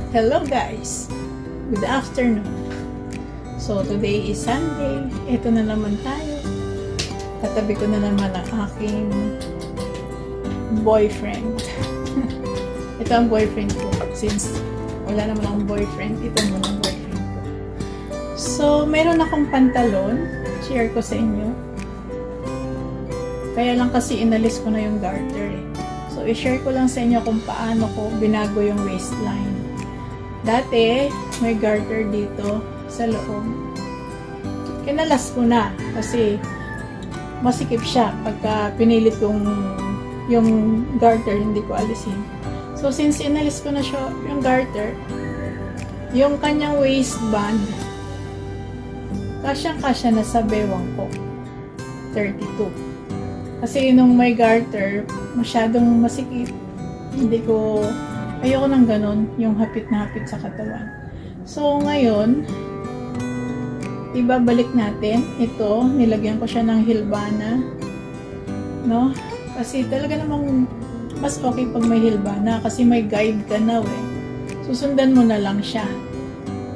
Hello guys! Good afternoon. So today is Sunday. Ito na naman tayo. Katabi ko na naman ang aking boyfriend. Ito ang boyfriend ko. Since wala naman akong boyfriend, ito naman ang boyfriend ko. So meron akong pantalon. Share ko sa inyo. Kaya lang kasi inalis ko na yung garter eh. So i-share ko lang sa inyo kung paano ko binago yung waistline. Dati, may garter dito sa loob. Kinalas ko na kasi masikip siya pagka pinilit yung garter, hindi ko alisin. So, since inalis ko na siya, yung garter, yung kanyang waistband, kasyang-kasya na sa bewang ko. 32. Kasi nung may garter, masyadong masikip. Ayoko ng ganun, yung hapit na hapit sa katawan. So, ngayon, ibabalik natin. Ito, nilagyan ko siya ng hilbana. No? Kasi talaga namang mas okay pag may hilbana kasi may guide ka na eh. Susundan mo na lang siya.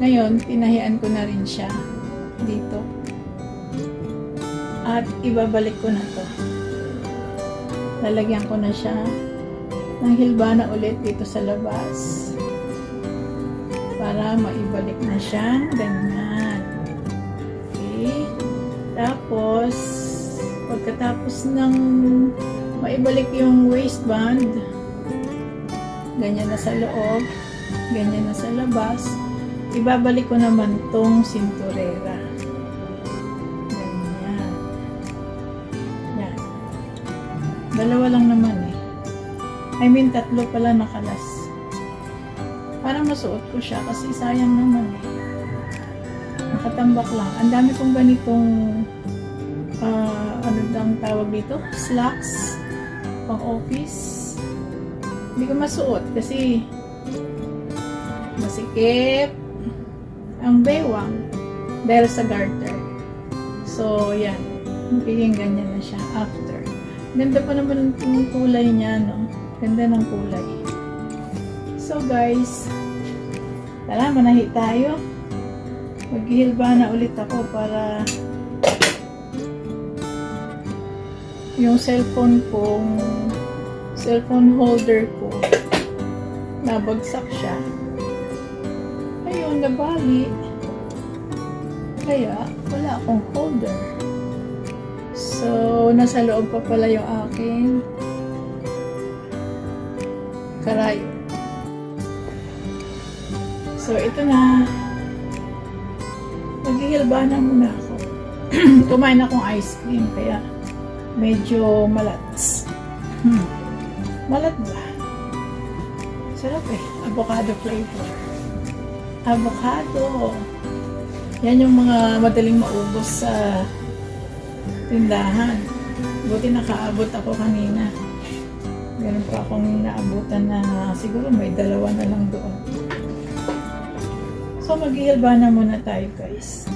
Ngayon, tinahian ko na rin siya dito. At ibabalik ko na to. Lalagyan ko na siya ng hilbana ulit dito sa labas para maibalik na siya ganyan. Okay, tapos pagkatapos ng maibalik yung waistband, ganyan na sa loob, ganyan na sa labas, ibabalik ko naman tong sinturera ganyan. Yan, dalawa lang naman eh. I mean, tatlo pala nakalas. Para masuot ko siya kasi sayang naman eh. Nakatambak lang. Ang dami kong ganitong ano ang tawag dito? Slacks. Pang office. Hindi ko masuot kasi masikip ang bewang dahil sa garter. So, yan. Magiging ganyan na siya after. Ganda pa naman yung kulay niya, no? Ganda ng kulay. So guys, tara, manahi tayo. Maghihilbana ulit ako para yung cellphone holder ko, nabagsak siya. Ayun, nabali. Kaya, wala akong holder. So, nasa loob pa pala yung aking karayo. So, ito na. Maghihilbana muna ako. Kumain akong ice cream, kaya medyo malats. Malat ba? Sarap eh. Avocado flavor. Avocado. Yan yung mga madaling maubos sa tindahan. Buti nakaabot ako kanina. Meron pa akong naabutan na siguro may dalawa na lang doon. So, maghihilbana muna tayo guys.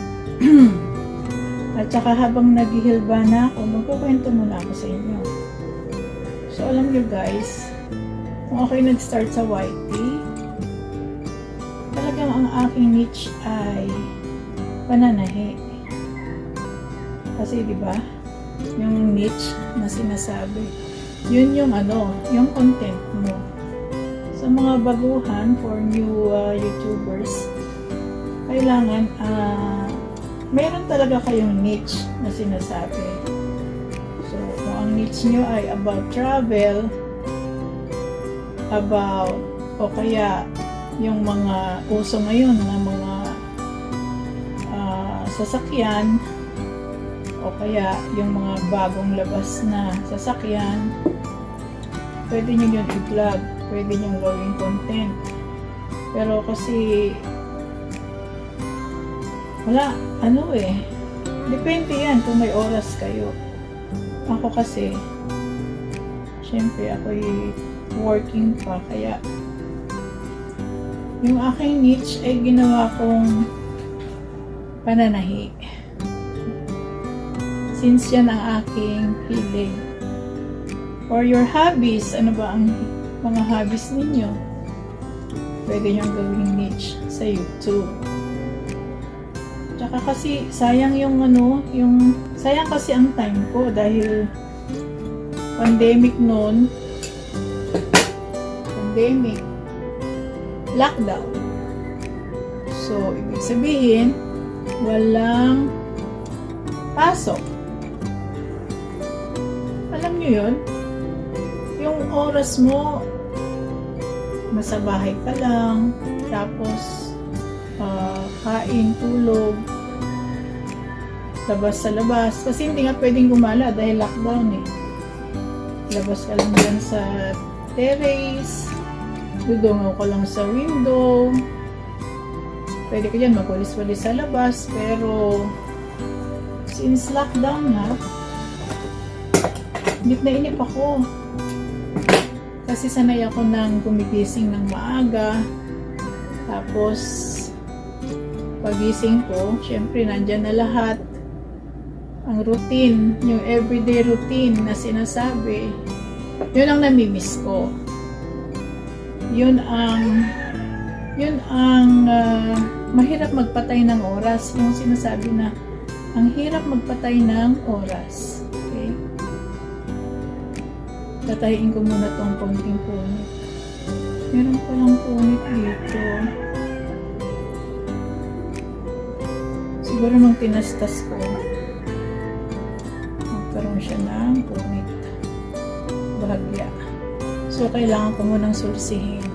At saka habang naghihilbana ako, magkukwento muna ako sa inyo. So, alam nyo guys, kung ako'y nag-start sa YT, talagang ang aking niche ay pananahi. Kasi diba, yung niche na sinasabi, yun yung yung content mo. Sa mga baguhan for new YouTubers, kailangan meron talaga kayong niche na sinasabi. So, kung ang niche nyo ay about travel, o kaya yung mga uso ngayon na mga sasakyan, o kaya yung mga bagong labas na sasakyan, pwede nyo yun i-vlog, pwede nyo gawing content. Pero kasi wala, depende yan kung may oras kayo. Ako kasi syempre ako'y working pa, kaya yung aking niche ay ginawa kong pananahi. Since yan ang aking hilig. For your hobbies, ano ba ang mga hobbies ninyo? pwede niyong gawing niche sa YouTube. Tsaka kasi sayang yung sayang kasi ang time ko dahil pandemic noon, lockdown. So, ibig sabihin, walang pasok. Alam nyo yun? Yung oras mo, nasa bahay ka lang, tapos kain, tulog, labas sa labas. Kasi hindi nga pwedeng gumala dahil lockdown eh. Labas ka lang dyan sa terrace, dudungaw ka lang sa window, pwede ka dyan magwalis-walis sa labas, pero since lockdown nga, inip na inip ako. Kasi sanay ako ng gumigising ng maaga, tapos pagising ko, syempre nandyan na lahat. Ang routine, yung everyday routine na sinasabi, yun ang namimiss ko. Yun ang mahirap magpatay ng oras. Yung sinasabi na ang hirap magpatay ng oras. Okay? Tatahiin ko muna tong konting punit. Meron palang punit dito. Siguro nung tinastas ko, magkaroon siya ng punit. Bahagya. So, kailangan ko munang sulsihin.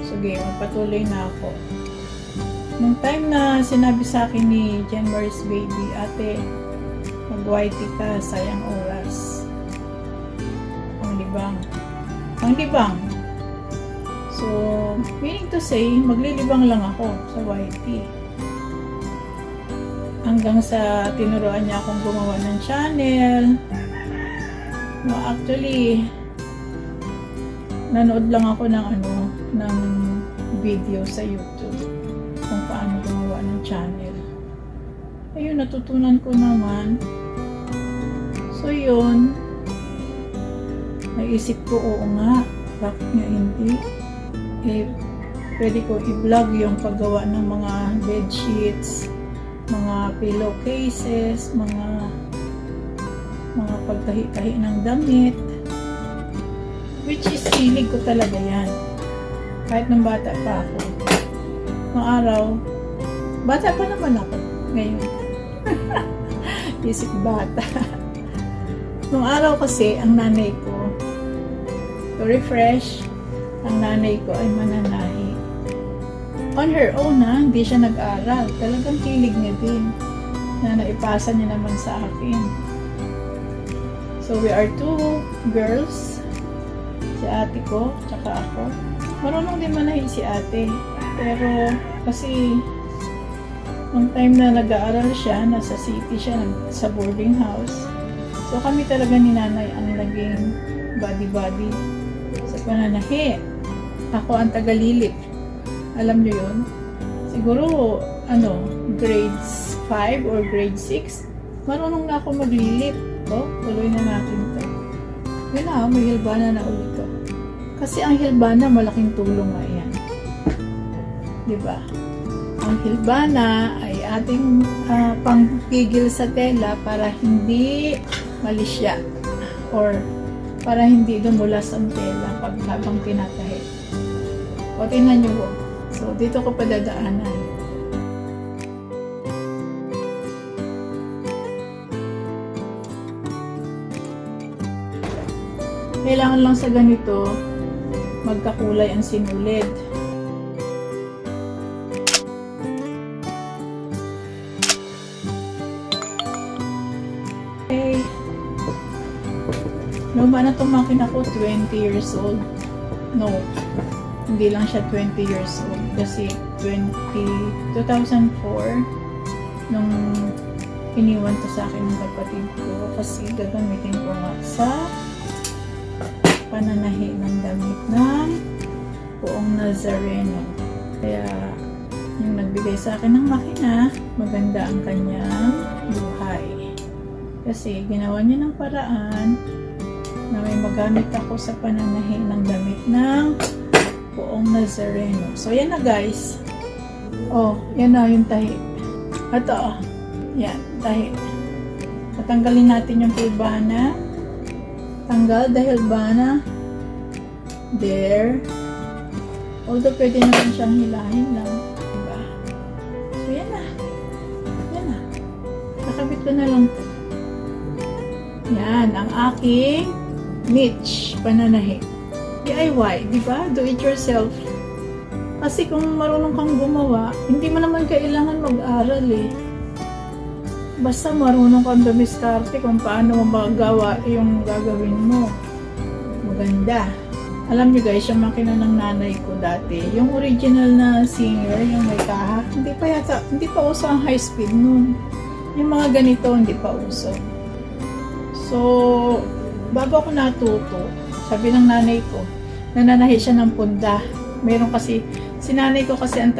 Sige, magpatuloy na ako. Nung time na sinabi sa akin ni January's baby, ate, mag-YT ka, sayang oras. Panglibang. So, meaning to say, maglilibang lang ako sa YT. Hanggang sa tinuruan niya akong gumawa ng channel. No, actually, nanood lang ako ng video sa YouTube kung paano gumawa ng channel. Ayun, natutunan ko naman. So, yun. Naisip ko, oo nga, bakit nga hindi? Pwede ko i-vlog yung paggawa ng mga bed sheets, mga pillowcases, mga pagtahi-tahi ng damit, which is hilig ko talaga yan kahit nung bata pa ako. Noong araw, bata pa naman ako ngayon. Isip bata. Noong araw kasi ang nanay ko, to refresh, ang nanay ko ay mananahi. On her own hindi siya nag-aral, talagang hilig niya din na naipasa niya naman sa akin. So, we are two girls. Si ate ko, tsaka ako. Marunong din manahin si ate. Pero, kasi, nung time na nag-aaral siya, nasa city siya, sa boarding house. So, kami talaga ni nanay ang naging body-body sa pananahi. Ako ang tagalilip. Alam niyo yun? Siguro, grades 5 or grade 6, marunong na ako maglilip. Tuloy na natin to. Yun na, may hilbana na ulit to. Kasi ang hilbana, malaking tulong nga yan. Diba? Ang hilbana ay ating pangpigil sa tela para hindi malisya or para hindi dumulas ang tela pag habang tinatahi. O, tingnan nyo po. So, dito ko pa dadaanan. Kailangan lang sa ganito, magkakulay ang sinulid. Okay. Luma na itong makina ko, 20 years old. No, hindi lang siya 20 years old. Kasi 2004, nung iniwan to sa akin ng kapatid ko. Kasi gagamitin ko nga sa pananahi ng damit ng Poong Nazareno. Kaya yung nagbigay sa akin ng makina, maganda ang kanyang buhay. Kasi ginawa niya ng paraan na may magamit ako sa pananahi ng damit ng Poong Nazareno. So, yan na guys. Oh, yan na yung tahi. Ito, oh. Yan, tahi. Tatanggalin natin yung hilbana. Tanggal dahil hilbana. There. Although, pwede naman siyang hilahin lang. Diba? So, yan na. Yan na. Nakabit ko na lang ito. Yan, ang aking niche pananahi. DIY, di ba? Do it yourself. Kasi kung marunong kang gumawa, hindi mo naman kailangan mag-aral eh. Basta marunong kang dumiskarte kung paano mo magawa yung gagawin mo. Maganda. Alam niyo guys, yung makina ng nanay ko dati, yung original na Singer, yung may kaha, hindi pa uso ang high speed nun. Yung mga ganito, hindi pa uso. So, bago ako natuto, sabi ng nanay ko, nananahi siya ng punda. Meron kasi, si nanay ko kasi ang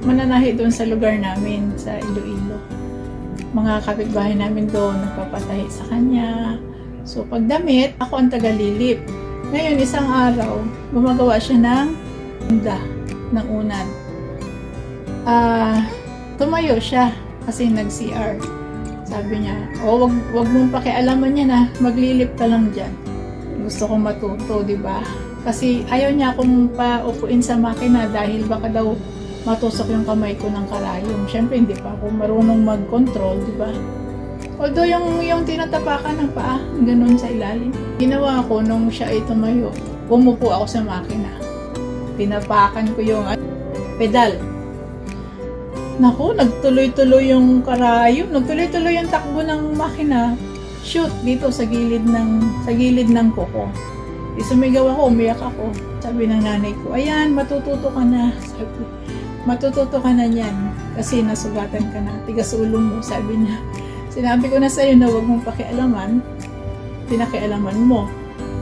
mananahi doon sa lugar namin, sa Iloilo. Mga kapitbahay namin doon, nagpapatahi sa kanya. So, pag damit, ako ang tagalilip. Ngayon, isang araw, gumagawa siya ng punda, ng unan. Tumayo siya kasi nag-CR. Sabi niya, wag mong pakialaman yan maglilip ka lang dyan. Gusto kong matuto, di ba? Kasi ayaw niya akong paupuin sa makina dahil baka daw matusok yung kamay ko ng karayom. Siyempre, hindi pa ako marunong mag-control, di ba? Although yung tinatapakan ng paa, ganun sa ilalim. Ginawa ko nung siya ay tumayo, umupo ako sa makina. Tinapakan ko yung pedal. Naku, nagtuloy-tuloy yung karayom, nagtuloy-tuloy yung takbo ng makina. Shoot dito sa gilid ng kuko. Sumigaw ako, umiyak ako. Sabi ng nanay ko, ayan, matututo ka na. Sabi, matututo ka na niyan kasi nasugatan ka na. Tigas ulo mo, sabi niya. Sinabi ko na sa'yo na huwag mong pakialaman. Pinakialaman mo.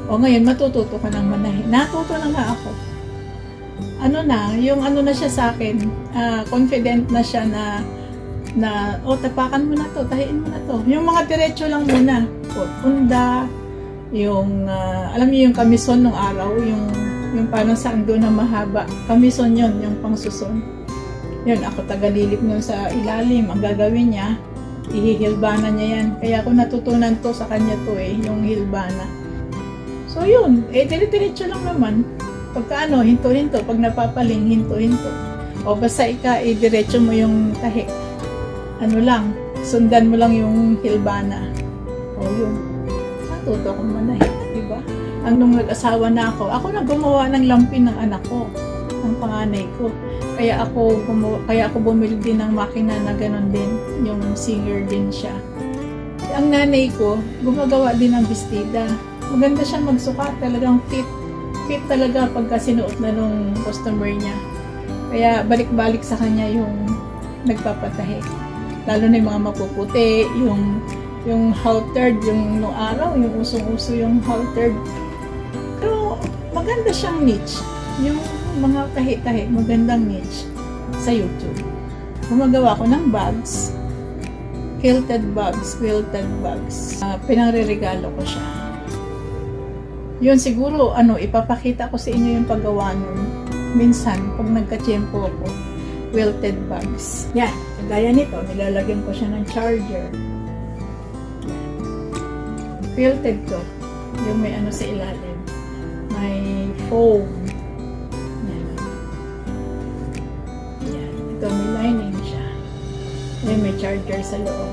O ngayon, matututo ka ng manahin. Natuto na nga ako. Yung na siya sa akin, confident na siya na tapakan mo na to, tahiin mo na to. Yung mga diretso lang muna. Punda, yung, alam niyo yung kamison nung araw, yung parang saan doon na mahaba. Kamison yon yung pangsuson. Yun, ako tagalilip nun sa ilalim. Ang gagawin niya, ihihilbana niya yan. Kaya ako natutunan to sa kanya to yung hilbana. So yun, dire-diretso lang naman. Pagka hinto-hinto, pag napapaling, hinto-hinto. O basta diretso mo yung tahi. Sundan mo lang yung hilbana. O yun. Natuto akong manahi, diba? Nung nag-asawa na ako na gumawa ng lampin ng anak ko, ng panganay ko. Kaya ako bumili din ng makina na ganon din, yung Singer din siya. Ang nanay ko, gumagawa din ng bestida. Maganda siya magsukat, talagang fit talaga pagka sinuot na nung customer niya. Kaya balik-balik sa kanya yung nagpapatahi. Lalo na yung mga mapuputi, yung haltered, yung noong araw, yung usong-uso yung haltered. Pero maganda siyang niche. Yung mga tahi-tahi, magandang niche sa YouTube. Gumagawa ko ng bags. Quilted bags. Pinangre-regalo ko siya. Yun siguro, ipapakita ko sa inyo yung paggawa nun. Minsan, pag nagka-tiyempo ako, quilted bags. Yan, gaya nito, nilalagyan ko siya ng charger. Quilted to. Yung may sa ilalim. May foam. Yan. Ito, may lining siya. Yan, may charger sa loob.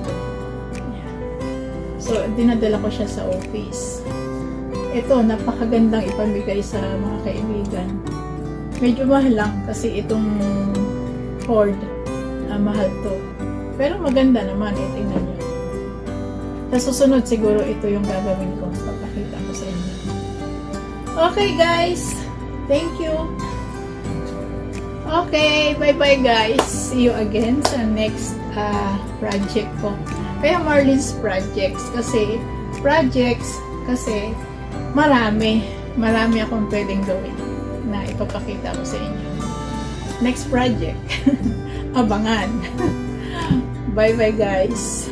Yan. So, dinadala ko siya sa office. Ito, napakagandang ipamigay sa mga kaibigan. Medyo mahal lang kasi itong cord, mahal to. Pero maganda naman, tingnan nyo. Sa susunod siguro ito yung gagawin ko. Papakita ko sa inyo. Okay guys, thank you. Okay, bye-bye guys. See you again sa next project ko. Kaya Marlene's Projects kasi marami akong pwedeng gawin na ipapakita ko sa inyo. Next project. Abangan. Bye-bye guys.